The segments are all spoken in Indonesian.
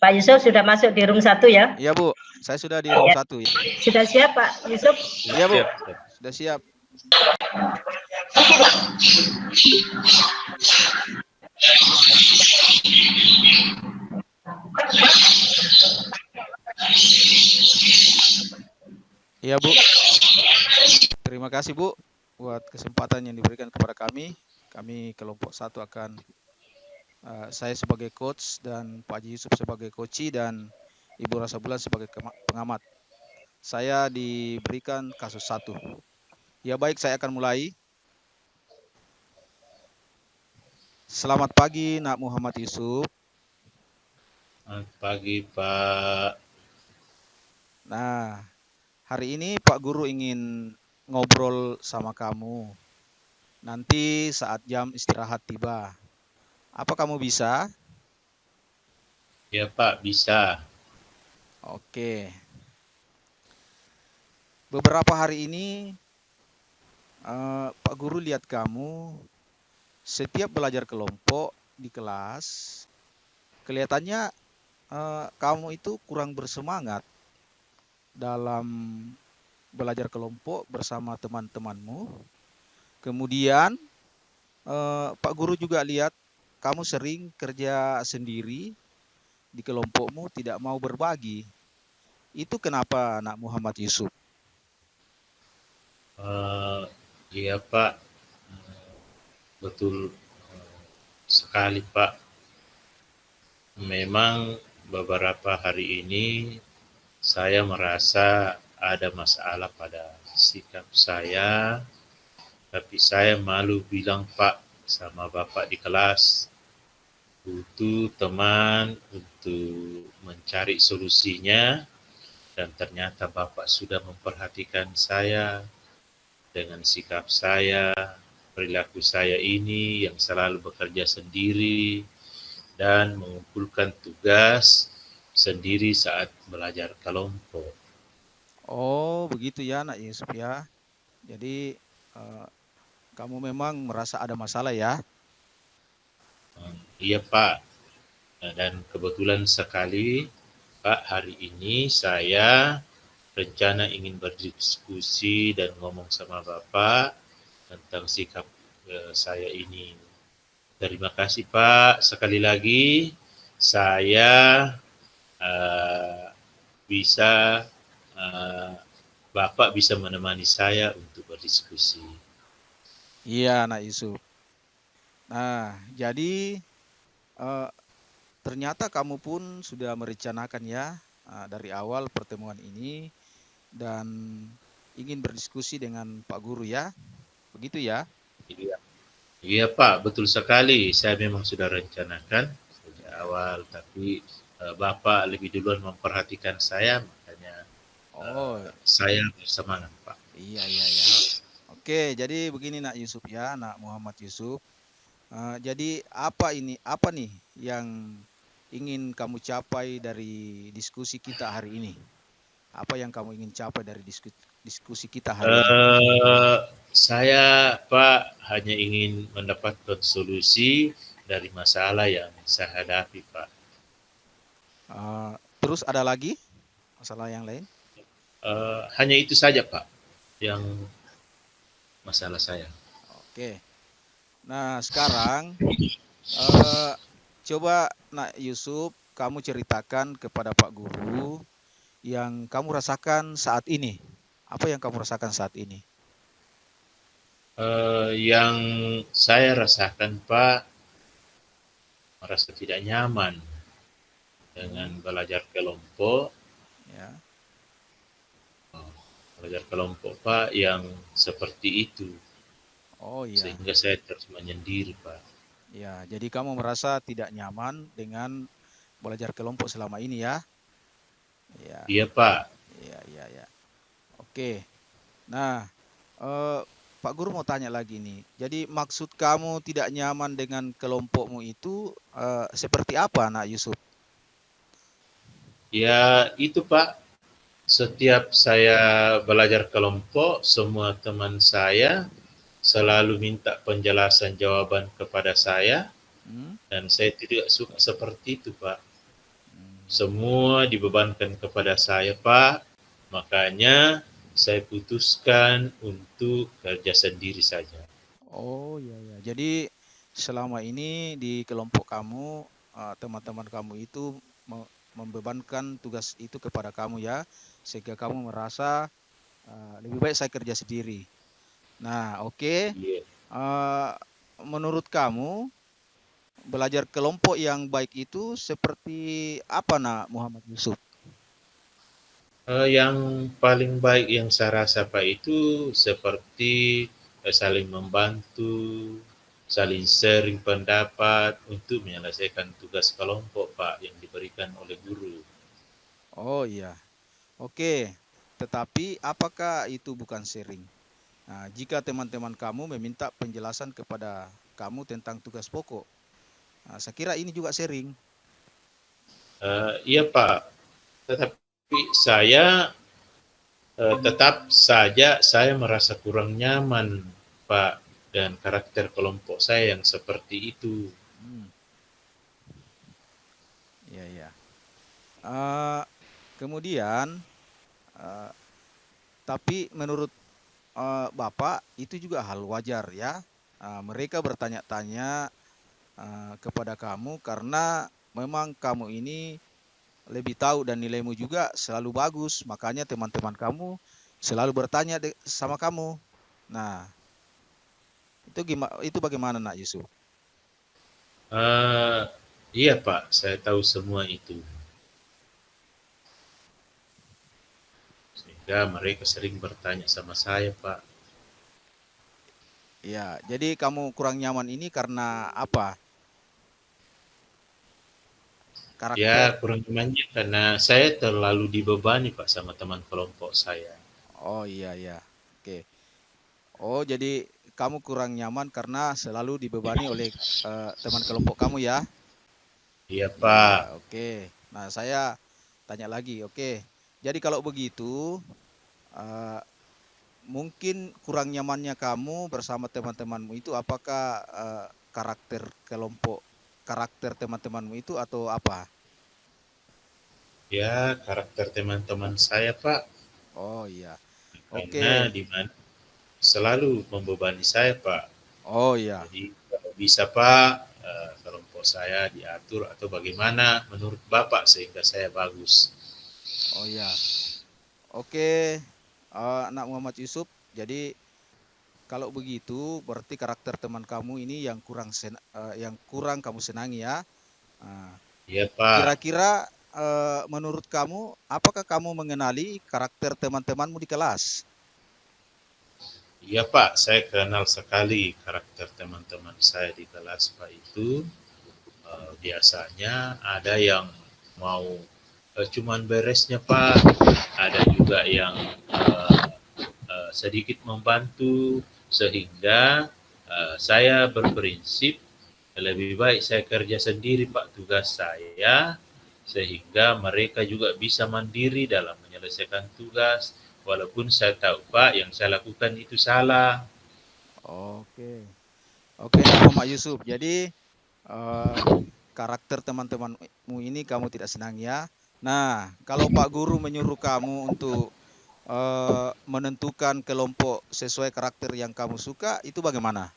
Pak Yusuf sudah masuk di room 1 ya? Iya Bu, saya sudah di room 1 ya. Sudah siap Pak Yusuf? Iya Bu, sudah siap. Iya Bu, terima kasih Bu buat kesempatan yang diberikan kepada kami. Kami kelompok 1 akan saya sebagai coach dan Pak Haji Yusuf sebagai coach dan Ibu Rasa Bulan sebagai pengamat. Saya diberikan kasus 1. Ya baik, saya akan mulai. Selamat pagi Nak Muhammad Yusuf. Selamat pagi Pak. Nah, hari ini Pak Guru ingin ngobrol sama kamu. Nanti saat jam istirahat tiba. Apa kamu bisa? Ya Pak, bisa. Oke. Beberapa hari ini Pak Guru lihat kamu setiap belajar kelompok di kelas, kelihatannya kamu itu kurang bersemangat dalam belajar kelompok bersama teman-temanmu. Kemudian Pak Guru juga lihat kamu sering kerja sendiri di kelompokmu, tidak mau berbagi. Itu kenapa Nak Muhammad Yusuf? Iya Pak, betul sekali Pak. Memang beberapa hari ini saya merasa ada masalah pada sikap saya, tapi saya malu bilang Pak sama Bapak di kelas. Butuh teman untuk mencari solusinya, dan ternyata Bapak sudah memperhatikan saya dengan sikap saya, perilaku saya ini yang selalu bekerja sendiri dan mengumpulkan tugas sendiri saat belajar kelompok. Oh, begitu ya Nak Yusuf ya. Jadi kamu memang merasa ada masalah ya? Iya Pak, dan kebetulan sekali Pak, hari ini saya rencana ingin berdiskusi dan ngomong sama Bapak tentang sikap saya ini. Terima kasih Pak, sekali lagi saya bisa Bapak bisa menemani saya untuk berdiskusi. Iya Nak Yusuf. Nah, jadi ternyata kamu pun sudah merencanakan ya dari awal pertemuan ini dan ingin berdiskusi dengan Pak Guru ya, begitu ya? Iya Pak, betul sekali. Saya memang sudah rencanakan sejak awal, tapi Bapak lebih duluan memperhatikan saya, makanya saya bersemangat Pak. Iya. Oke, jadi begini Nak Yusuf ya, Nak Muhammad Yusuf. Jadi apa nih yang ingin kamu capai dari diskusi kita hari ini? Apa yang kamu ingin capai dari diskusi kita hari ini? Saya Pak hanya ingin mendapatkan solusi dari masalah yang saya hadapi Pak. Terus ada lagi masalah yang lain? Hanya itu saja Pak yang masalah saya. Oke. Nah sekarang coba Nak Yusuf kamu ceritakan kepada Pak Guru yang kamu rasakan saat ini. Apa yang kamu rasakan saat ini? Yang saya rasakan Pak, merasa tidak nyaman dengan belajar kelompok. Ya. Belajar kelompok Pak yang seperti itu. Oh iya. Sehingga saya terus menyendiri Pak. Ya, jadi kamu merasa tidak nyaman dengan belajar kelompok selama ini ya? Ya. Iya Pak. Iya. Oke. Nah, Pak Guru mau tanya lagi nih. Jadi maksud kamu tidak nyaman dengan kelompokmu itu seperti apa, Nak Yusuf? Ya itu Pak. Setiap saya belajar kelompok, semua teman saya selalu minta penjelasan jawaban kepada saya, dan saya tidak suka seperti itu Pak. semua dibebankan kepada saya, Pak. Makanya saya putuskan untuk kerja sendiri saja. Oh iya ya. Jadi selama ini di kelompok kamu, teman-teman kamu itu membebankan tugas itu kepada kamu ya, sehingga kamu merasa lebih baik saya kerja sendiri. Nah, oke. Iya. Menurut kamu belajar kelompok yang baik itu seperti apa, nak Muhammad Yusuf? Yang paling baik yang saya rasa Pak itu seperti saling membantu, saling sharing pendapat untuk menyelesaikan tugas kelompok Pak yang diberikan oleh guru. Oh iya, oke. Tetapi apakah itu bukan sharing? Nah, jika teman-teman kamu meminta penjelasan kepada kamu tentang tugas pokok, nah, saya kira ini juga sharing. Iya Pak, tetapi saya tetap saja saya merasa kurang nyaman Pak dan karakter kelompok saya yang seperti itu. Hmm, iya ya. Eh, kemudian, eh, tapi menurut Bapak itu juga hal wajar ya. Mereka bertanya-tanya kepada kamu karena memang kamu ini lebih tahu dan nilaimu juga selalu bagus, makanya teman-teman kamu selalu bertanya sama kamu. Nah, itu gimana? Itu bagaimana, nak Yusuf? Uh, iya Pak, saya tahu semua itu. Sehingga mereka sering bertanya sama saya, Pak. Ya, jadi kamu kurang nyaman ini karena apa? Ya, Karakter. kurang nyamannya karena saya terlalu dibebani, Pak, sama teman kelompok saya. Oh iya ya. Oke. Oh, jadi kamu kurang nyaman karena selalu dibebani oleh teman kelompok kamu ya? Iya, Iya ya, Pak. oke. Nah, saya tanya lagi, oke. Jadi kalau begitu, eh, mungkin kurang nyamannya kamu bersama teman-temanmu itu apakah karakter teman-temanmu itu atau apa? Ya, karakter teman-teman saya, Pak. Oh iya, Karena oke. di mana selalu membebani saya, Pak. Oh iya, Jadi, kalau bisa, Pak, kelompok saya diatur atau bagaimana menurut Bapak sehingga saya bagus. oh iya, oke. Anak Muhammad Yusuf. Jadi kalau begitu berarti karakter teman kamu ini yang kurang kamu senangi ya. Nah, Iya, Pak. kira-kira menurut kamu, apakah kamu mengenali karakter teman-temanmu di kelas? Iya Pak, saya kenal sekali karakter teman-teman saya di kelas Pak itu. Biasanya ada yang mau cuman beresnya Pak, ada juga yang sedikit membantu, sehingga saya berprinsip lebih baik saya kerja sendiri Pak tugas saya, sehingga mereka juga bisa mandiri dalam menyelesaikan tugas, walaupun saya tahu Pak yang saya lakukan itu salah. Oke, oke, nak Muhammad Yusuf. Jadi eh, karakter teman-temanmu ini kamu tidak senang ya. Nah, kalau Pak Guru menyuruh kamu untuk menentukan kelompok sesuai karakter yang kamu suka, itu bagaimana?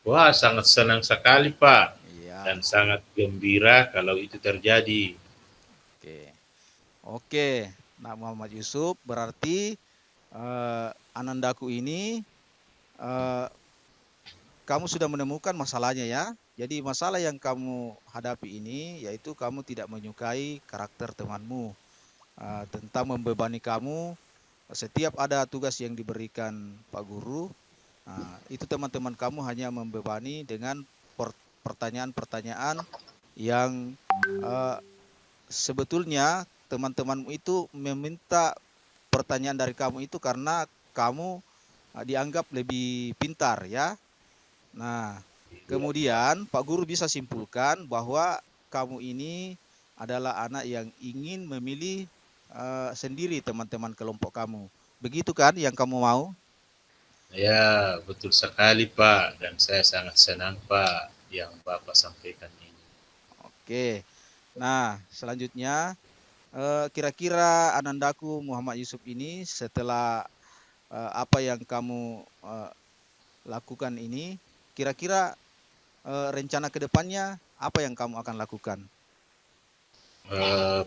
Wah, sangat senang sekali, Pak. Dan Iya, sangat gembira kalau itu terjadi. oke. Oke, nak Muhammad Yusuf, berarti Anandaku ini eh, kamu sudah menemukan masalahnya ya. Jadi masalah yang kamu hadapi ini yaitu kamu tidak menyukai karakter temanmu, tentang membebani kamu setiap ada tugas yang diberikan Pak Guru. Itu teman-teman kamu hanya membebani dengan pertanyaan-pertanyaan yang eh, sebetulnya teman-temanmu itu meminta pertanyaan dari kamu itu karena kamu dianggap lebih pintar ya. Nah, Iya, Pak. kemudian Pak Guru bisa simpulkan bahwa kamu ini adalah anak yang ingin memilih sendiri teman-teman kelompok kamu. Begitu kan yang kamu mau? Ya, betul sekali, Pak. Dan saya sangat senang, Pak, yang Bapak sampaikan ini. Oke. Nah, selanjutnya kira-kira anandaku Muhammad Yusuf ini setelah apa yang kamu lakukan ini, kira-kira rencana ke depannya apa yang kamu akan lakukan?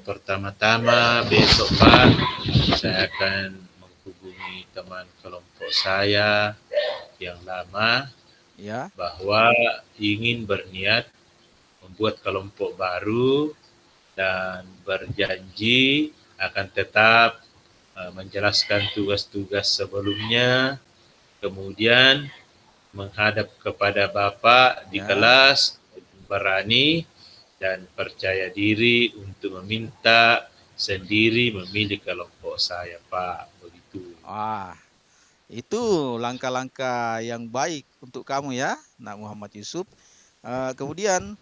Pertama-tama besok Pak, saya akan menghubungi teman kelompok saya yang lama Ya, bahwa ingin berniat membuat kelompok baru dan berjanji akan tetap menjelaskan tugas-tugas sebelumnya, kemudian menghadap kepada Bapak di ya. kelas, berani dan percaya diri untuk meminta sendiri memilih kelompok saya, Pak. Begitu. Wah, itu langkah-langkah yang baik untuk kamu ya, Nak Muhammad Yusuf. Kemudian,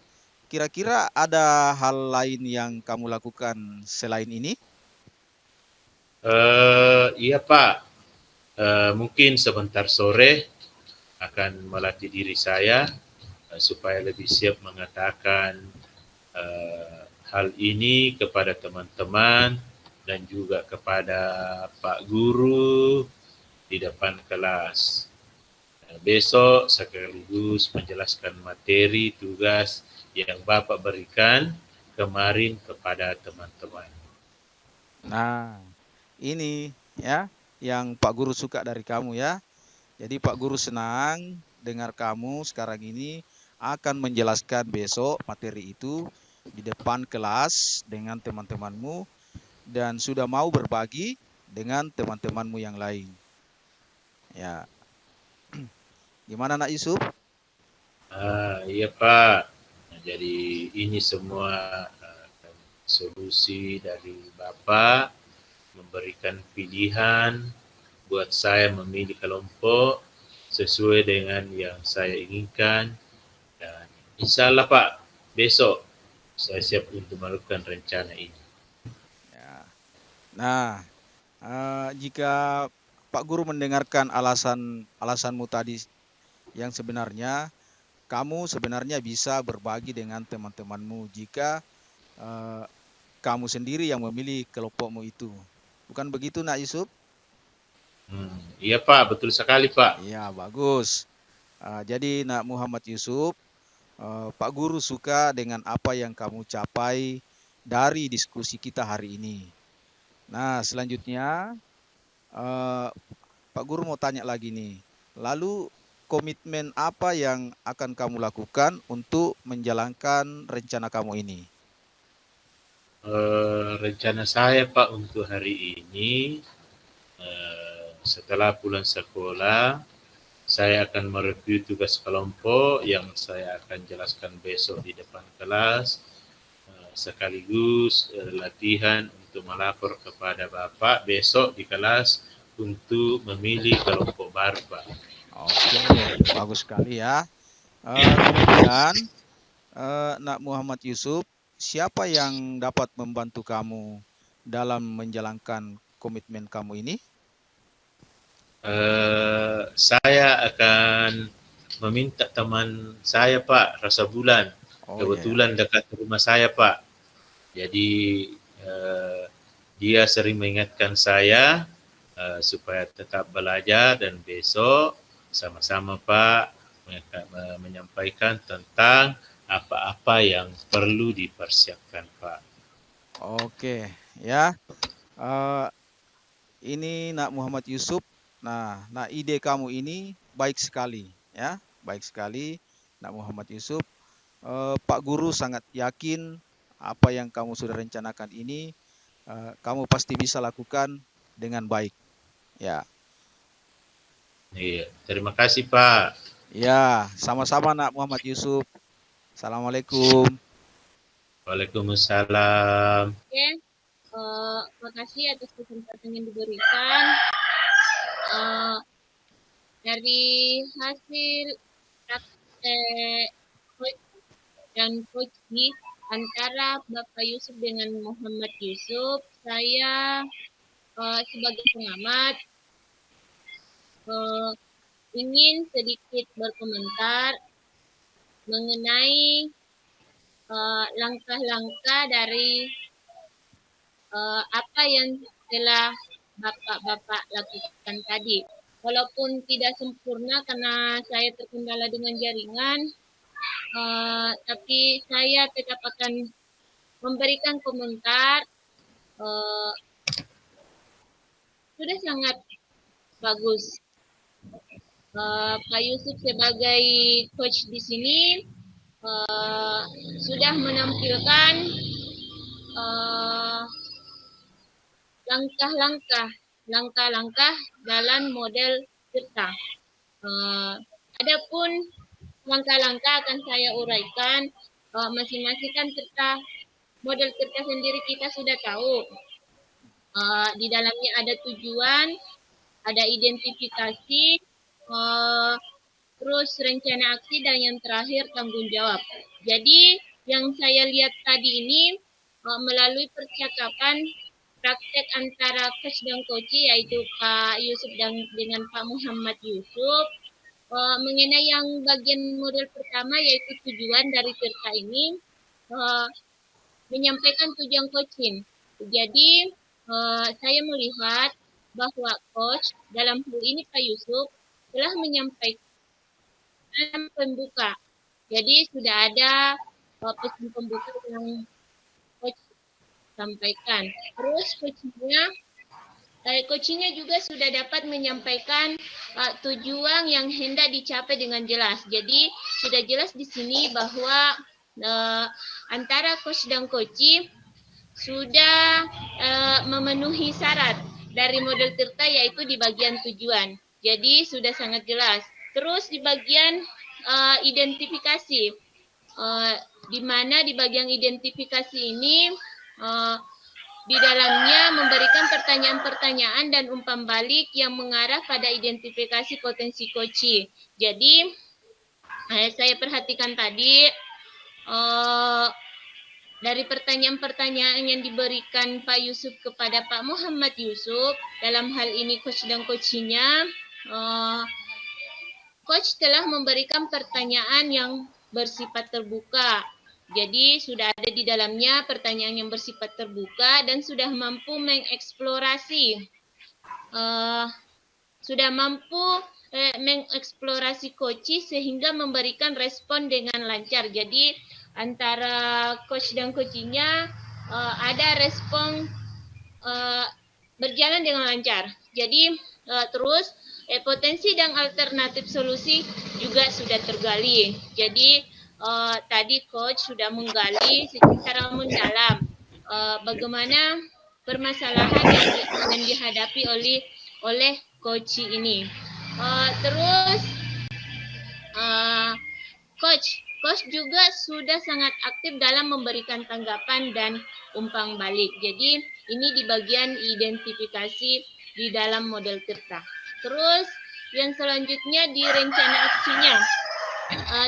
kira-kira ada hal lain yang kamu lakukan selain ini? Iya, Pak. Mungkin sebentar sore akan melatih diri saya supaya lebih siap mengatakan hal ini kepada teman-teman dan juga kepada Pak Guru di depan kelas. Besok sekaligus menjelaskan materi tugas yang Bapak berikan kemarin kepada teman-teman. Nah, ini ya yang Pak Guru suka dari kamu ya. Jadi Pak Guru senang dengar kamu sekarang ini akan menjelaskan besok materi itu di depan kelas dengan teman-temanmu dan sudah mau berbagi dengan teman-temanmu yang lain. Ya, gimana Nak Yusuf? Iya Pak. Nah, jadi ini semua solusi dari Bapak memberikan pilihan buat saya memilih kelompok sesuai dengan yang saya inginkan dan insya Allah Pak besok saya siap untuk melakukan rencana ini. Ya. Nah, jika Pak Guru mendengarkan alasanmu tadi yang sebenarnya, kamu sebenarnya bisa berbagi dengan teman-temanmu jika eh, kamu sendiri yang memilih kelompokmu itu. Bukan begitu, Nak Yusuf? Iya Pak, betul sekali Pak. Iya, bagus. Jadi, Nak Muhammad Yusuf, Pak Guru suka dengan apa yang kamu capai dari diskusi kita hari ini. Nah, selanjutnya, eh, Pak Guru mau tanya lagi nih. Lalu, komitmen apa yang akan kamu lakukan untuk menjalankan rencana kamu ini? Rencana saya Pak untuk hari ini setelah pulang sekolah saya akan mereview tugas kelompok yang saya akan jelaskan besok di depan kelas sekaligus latihan untuk melapor kepada Bapak besok di kelas untuk memilih kelompok baru Pak. Oke, bagus sekali ya. Kemudian, Nak Muhammad Yusuf, siapa yang dapat membantu kamu dalam menjalankan komitmen kamu ini? Saya akan meminta teman saya Pak, Rasa Bulan. Oh iya, ya. Kebetulan dekat rumah saya Pak. Jadi dia sering mengingatkan saya supaya tetap belajar dan besok sama-sama Pak menyampaikan tentang apa-apa yang perlu dipersiapkan Pak. Oke, ya. Eh, ini Nak Muhammad Yusuf. Nah, ide kamu ini baik sekali, ya, baik sekali, Nak Muhammad Yusuf. Pak Guru sangat yakin apa yang kamu sudah rencanakan ini, kamu pasti bisa lakukan dengan baik. Ya, Iya, terima kasih Pak. ya, sama-sama Nak Muhammad Yusuf. Assalamualaikum. Waalaikumsalam. Oke, makasih atas kesempatan yang diberikan. Dari hasil praktek coach dan coaching antara Bapak Yusuf dengan Muhammad Yusuf, saya sebagai pengamat ingin sedikit berkomentar mengenai langkah-langkah dari apa yang telah Bapak-Bapak lakukan tadi. Walaupun tidak sempurna karena saya terkendala dengan jaringan, tapi saya tetap akan memberikan komentar. Sudah sangat bagus. Pak Yusuf sebagai coach di sini sudah menampilkan langkah-langkah dalam model Tirta. Adapun langkah-langkah akan saya uraikan. Masing-masing kan model Tirta sendiri kita sudah tahu. Di dalamnya ada tujuan, ada identifikasi, terus rencana aksi, dan yang terakhir tanggung jawab. Jadi yang saya lihat tadi ini melalui percakapan praktek antara coach dan coachee, yaitu Pak Yusuf dengan Pak Muhammad Yusuf, mengenai yang bagian model pertama yaitu tujuan dari Tirta ini, menyampaikan tujuan coaching. Jadi saya melihat bahwa coach dalam hal ini Pak Yusuf telah menyampaikan pembuka. Jadi sudah ada pesan pembuka yang coach sampaikan. Terus coachingnya juga sudah dapat menyampaikan tujuan yang hendak dicapai dengan jelas. Jadi sudah jelas di sini bahwa antara coach dan coachee sudah memenuhi syarat dari model Tirta, yaitu di bagian tujuan. Jadi sudah sangat jelas. Terus di bagian identifikasi, di mana di bagian identifikasi ini di dalamnya memberikan pertanyaan-pertanyaan dan umpan balik yang mengarah pada identifikasi potensi coachee. Jadi saya perhatikan tadi dari pertanyaan-pertanyaan yang diberikan Pak Yusuf kepada Pak Muhammad Yusuf, dalam hal ini coach dan coachee-nya, coach telah memberikan pertanyaan yang bersifat terbuka. Jadi sudah ada di dalamnya pertanyaan yang bersifat terbuka dan sudah mampu mengeksplorasi, coachee sehingga memberikan respon dengan lancar. Jadi antara coach dan coachee-nya ada respon berjalan dengan lancar. Jadi terus potensi dan alternatif solusi juga sudah tergali. Jadi tadi coach sudah menggali secara mendalam bagaimana permasalahan yang dihadapi oleh coachee ini. Terus coach juga sudah sangat aktif dalam memberikan tanggapan dan umpan balik. Jadi ini di bagian identifikasi di dalam model Tirta. Terus yang selanjutnya di rencana aksinya.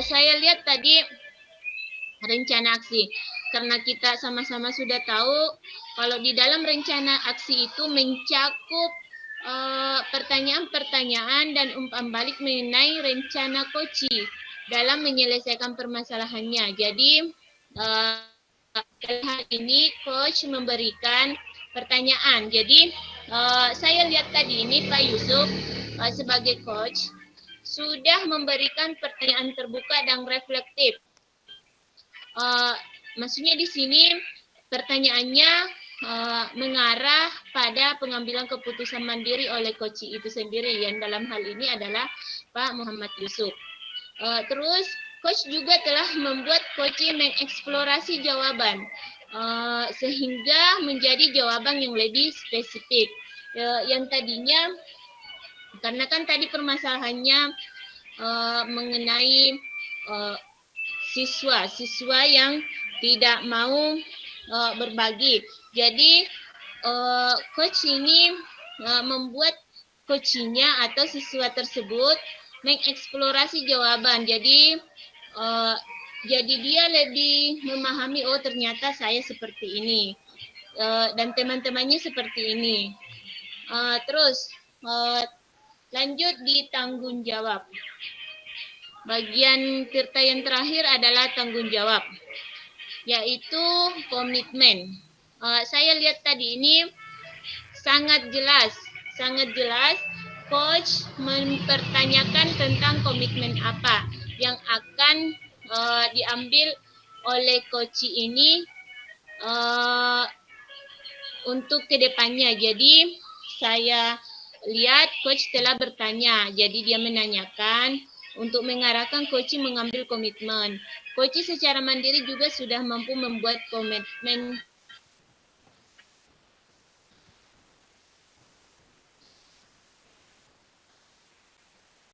Saya lihat tadi rencana aksi. Karena kita sama-sama sudah tahu kalau di dalam rencana aksi itu mencakup pertanyaan-pertanyaan dan umpan balik mengenai rencana coachee dalam menyelesaikan permasalahannya. Jadi dalam hal ini coach memberikan pertanyaan. Jadi saya lihat tadi ini Pak Yusuf sebagai coach sudah memberikan pertanyaan terbuka dan reflektif. Maksudnya di sini pertanyaannya mengarah pada pengambilan keputusan mandiri oleh coachee itu sendiri, yang dalam hal ini adalah Pak Muhammad Yusuf. Terus coach juga telah membuat coachee mengeksplorasi jawaban sehingga menjadi jawaban yang lebih spesifik. Yang tadinya, karena kan tadi permasalahannya mengenai siswa yang tidak mau berbagi. Jadi coach ini membuat coachee-nya atau siswa tersebut mengeksplorasi jawaban. Jadi dia lebih memahami, oh ternyata saya seperti ini dan teman-temannya seperti ini. Terus lanjut di tanggung jawab. Bagian Tirta yang terakhir adalah tanggung jawab. yaitu komitmen. Saya lihat tadi ini sangat jelas coach mempertanyakan tentang komitmen apa yang akan diambil oleh coach ini untuk kedepannya. Jadi saya lihat coach telah bertanya, jadi dia menanyakan untuk mengarahkan coach mengambil komitmen. Coach secara mandiri juga sudah mampu membuat komitmen